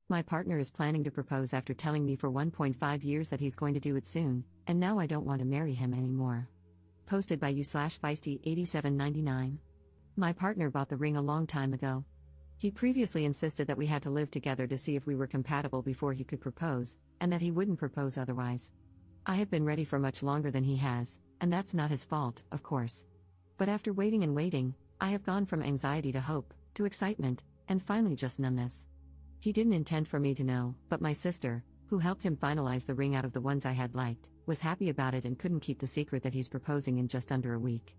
My partner is planning to propose after telling me for 1.5 years that he's going to do it soon, and now I don't want to marry him anymore. Posted by you/feisty8799. My partner bought the ring a long time ago. He previously insisted that we had to live together to see if we were compatible before he could propose, and that he wouldn't propose otherwise. I have been ready for much longer than he has, and that's not his fault, of course. But after waiting and waiting, I have gone from anxiety to hope, to excitement, and finally just numbness. He didn't intend for me to know, but my sister, who helped him finalize the ring out of the ones I had liked, was happy about it and couldn't keep the secret that he's proposing in just under a week.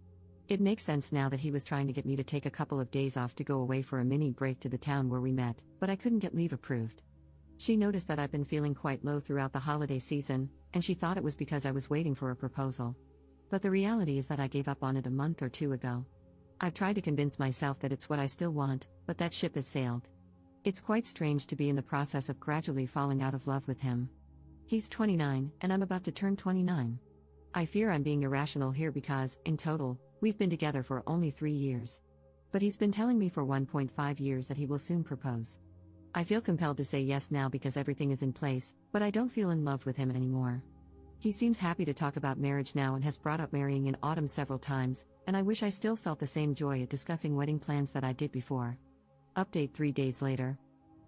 It makes sense now that he was trying to get me to take a couple of days off to go away for a mini break to the town where we met, but I couldn't get leave approved. She noticed that I've been feeling quite low throughout the holiday season, and she thought it was because I was waiting for a proposal. But the reality is that I gave up on it a month or two ago. I've tried to convince myself that it's what I still want, but that ship has sailed. It's quite strange to be in the process of gradually falling out of love with him. He's 29, and I'm about to turn 29. I fear I'm being irrational here because, in total, we've been together for only 3 years. But he's been telling me for 1.5 years that he will soon propose. I feel compelled to say yes now because everything is in place, but I don't feel in love with him anymore. He seems happy to talk about marriage now and has brought up marrying in autumn several times, and I wish I still felt the same joy at discussing wedding plans that I did before. Update 3 days later.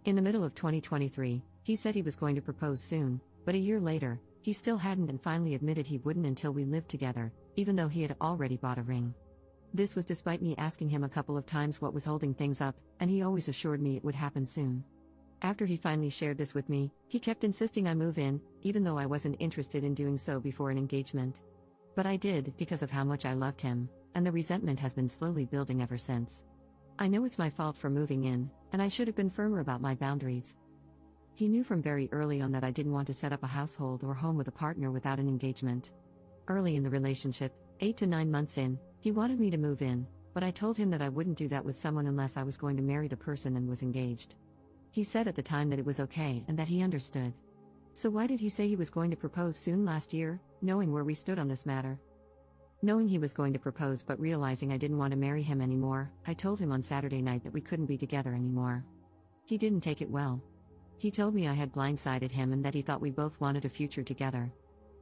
In the middle of 2023, he said he was going to propose soon, but a year later, he still hadn't and finally admitted he wouldn't until we lived together, even though he had already bought a ring. This was despite me asking him a couple of times what was holding things up, and he always assured me it would happen soon. After he finally shared this with me, he kept insisting I move in, even though I wasn't interested in doing so before an engagement. But I did, because of how much I loved him, and the resentment has been slowly building ever since. I know it's my fault for moving in, and I should have been firmer about my boundaries. He knew from very early on that I didn't want to set up a household or home with a partner without an engagement. Early in the relationship, 8 to 9 months in, he wanted me to move in, but I told him that I wouldn't do that with someone unless I was going to marry the person and was engaged. He said at the time that it was okay and that he understood. So why did he say he was going to propose soon last year, knowing where we stood on this matter? Knowing he was going to propose but realizing I didn't want to marry him anymore, I told him on Saturday night that we couldn't be together anymore. He didn't take it well. He told me I had blindsided him and that he thought we both wanted a future together.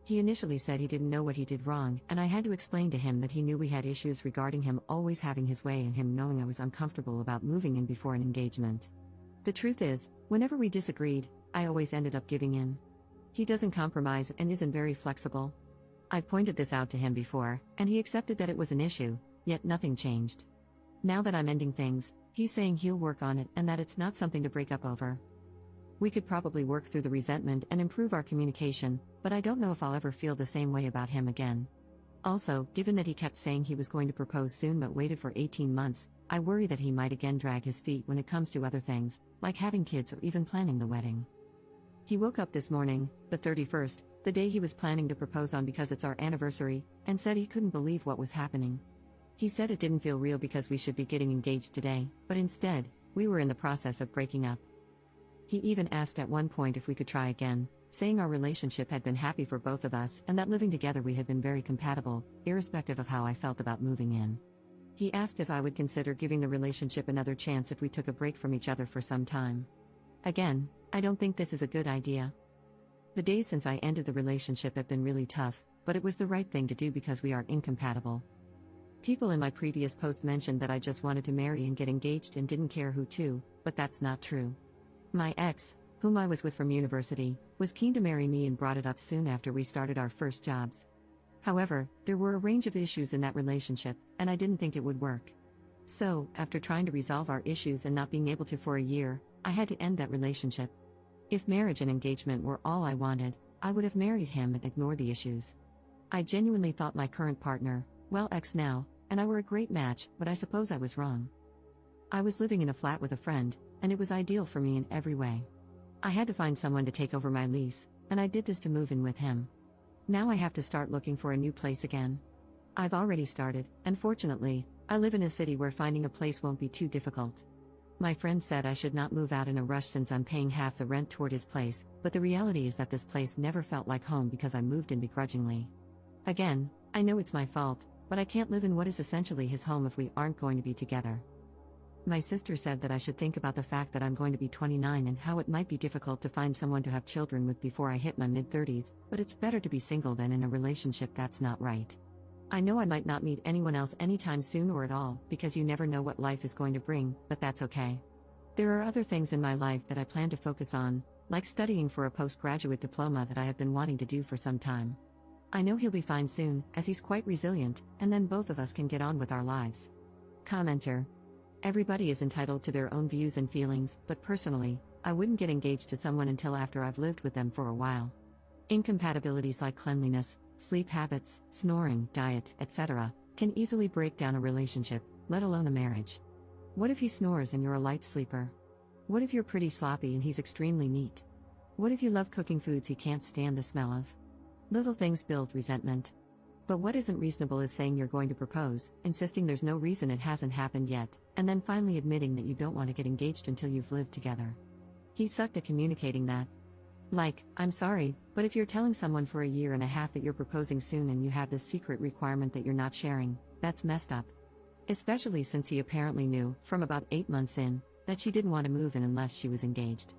He initially said he didn't know what he did wrong, and I had to explain to him that he knew we had issues regarding him always having his way and him knowing I was uncomfortable about moving in before an engagement. The truth is, whenever we disagreed, I always ended up giving in. He doesn't compromise and isn't very flexible. I've pointed this out to him before, and he accepted that it was an issue, yet nothing changed. Now that I'm ending things, he's saying he'll work on it and that it's not something to break up over. We could probably work through the resentment and improve our communication, but I don't know if I'll ever feel the same way about him again. Also, given that he kept saying he was going to propose soon but waited for 18 months, I worry that he might again drag his feet when it comes to other things, like having kids or even planning the wedding. He woke up this morning, the 31st, the day he was planning to propose on because it's our anniversary, and said he couldn't believe what was happening. He said it didn't feel real because we should be getting engaged today, but instead, we were in the process of breaking up. He even asked at one point if we could try again, saying our relationship had been happy for both of us and that living together we had been very compatible, irrespective of how I felt about moving in. He asked if I would consider giving the relationship another chance if we took a break from each other for some time. Again, I don't think this is a good idea. The days since I ended the relationship have been really tough, but it was the right thing to do because we are incompatible. People in my previous post mentioned that I just wanted to marry and get engaged and didn't care who to, but that's not true. My ex, whom I was with from university, was keen to marry me and brought it up soon after we started our first jobs. However, there were a range of issues in that relationship, and I didn't think it would work. So, after trying to resolve our issues and not being able to for a year, I had to end that relationship. If marriage and engagement were all I wanted, I would have married him and ignored the issues. I genuinely thought my current partner, well ex now, and I were a great match, but I suppose I was wrong. I was living in a flat with a friend, and it was ideal for me in every way. I had to find someone to take over my lease, and I did this to move in with him. Now I have to start looking for a new place again. I've already started, and fortunately, I live in a city where finding a place won't be too difficult. My friend said I should not move out in a rush since I'm paying half the rent toward his place, but the reality is that this place never felt like home because I moved in begrudgingly. Again, I know it's my fault, but I can't live in what is essentially his home if we aren't going to be together. My sister said that I should think about the fact that I'm going to be 29 and how it might be difficult to find someone to have children with before I hit my mid-30s, but it's better to be single than in a relationship that's not right. I know I might not meet anyone else anytime soon or at all, because you never know what life is going to bring, but that's okay. There are other things in my life that I plan to focus on, like studying for a postgraduate diploma that I have been wanting to do for some time. I know he'll be fine soon, as he's quite resilient, and then both of us can get on with our lives. Commenter. Everybody is entitled to their own views and feelings, but personally, I wouldn't get engaged to someone until after I've lived with them for a while. Incompatibilities like cleanliness, sleep habits, snoring, diet, etc., can easily break down a relationship, let alone a marriage. What if he snores and you're a light sleeper? What if you're pretty sloppy and he's extremely neat? What if you love cooking foods he can't stand the smell of? Little things build resentment. But what isn't reasonable is saying you're going to propose, insisting there's no reason it hasn't happened yet, and then finally admitting that you don't want to get engaged until you've lived together. He sucked at communicating that. Like, I'm sorry, but if you're telling someone for a year and a half that you're proposing soon and you have this secret requirement that you're not sharing, that's messed up. Especially since he apparently knew, from about 8 months in, that she didn't want to move in unless she was engaged.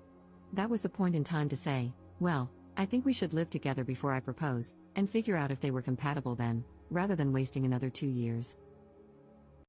That was the point in time to say, well, I think we should live together before I propose, and figure out if they were compatible then, rather than wasting another 2 years.